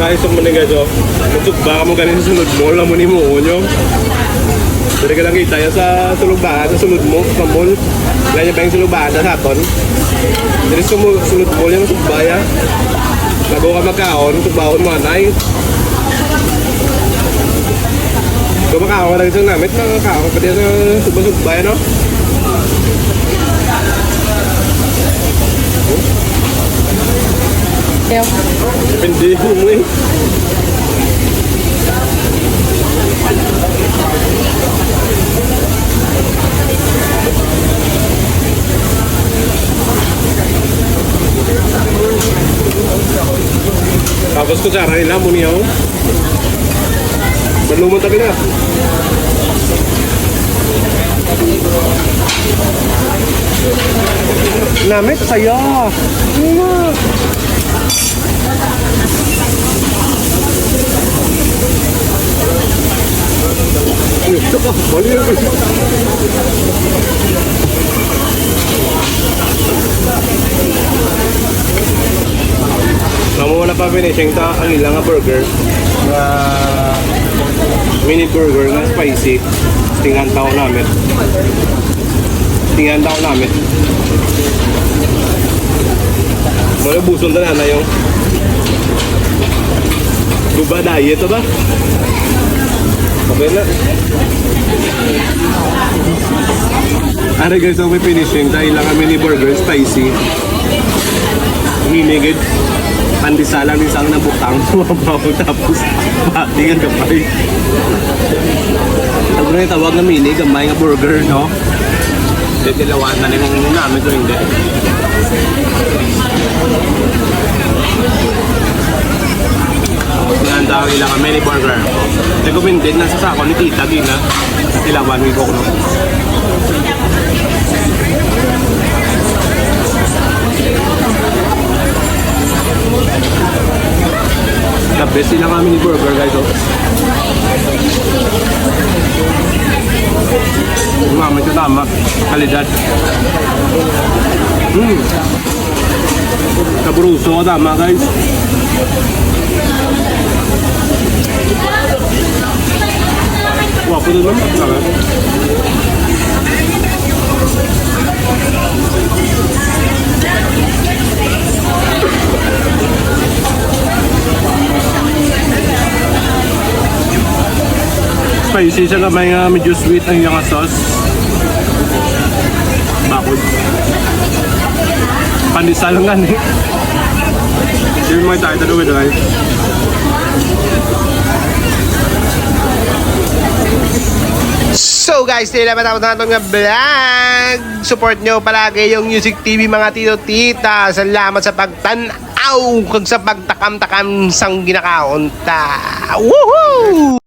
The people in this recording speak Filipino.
Guys, ang maniga jo. Untuk baka mo ganin sa sulod mo, lang mo ni mo nyo. Dari ka lang kita yan sa sulubaan, sa sulod mo, sa mall. Ganyan pa yung sulubaan sa aton. Dari sa sulod mo, yung subbaya. Lago ka magkaon, subbahon mo anay. Kung makakaon lang isang namit, makakaon pa din sa subbaya, no? Hindi mo eh. Tapos kutsara nila mo niyaw. Berlumot tapi na. Namit saya. Namu wala pa finishing ta ang ilang nga burger nga mini burger nga spicy. Tingan tao namin. Mula buson na na yung Duba diet ba? Okay na. Are guys, so may finishing dahil lang kami ni burger spicy. Hinigid. Pandisala ni sang nabutang. Tapos patingan kapay. Tapos na tawag na mini, gamay nga burger, no? Ditilawan na rin yung namin ito hindi. Yan tawag ilang kami ni burger. Recommended na sa sako ni Tita Gina. Tilawan ko no. The best sila kami ni burger guys. Mama ito tama. Kalidad. Kabruso tama guys. Wah, pwede naman. Spicy siya kamay nga medyo sweet ang yung sauce. Bakod. Pandesal nga ni. Hindi mo tayo tayo with rice. So guys, hindi naman tapos na itong vlog. Support nyo palagi yung Music TV mga tito tita. Salamat sa pagtanaw kag sa pagtakam-takam sang ginakaunta. Woohoo!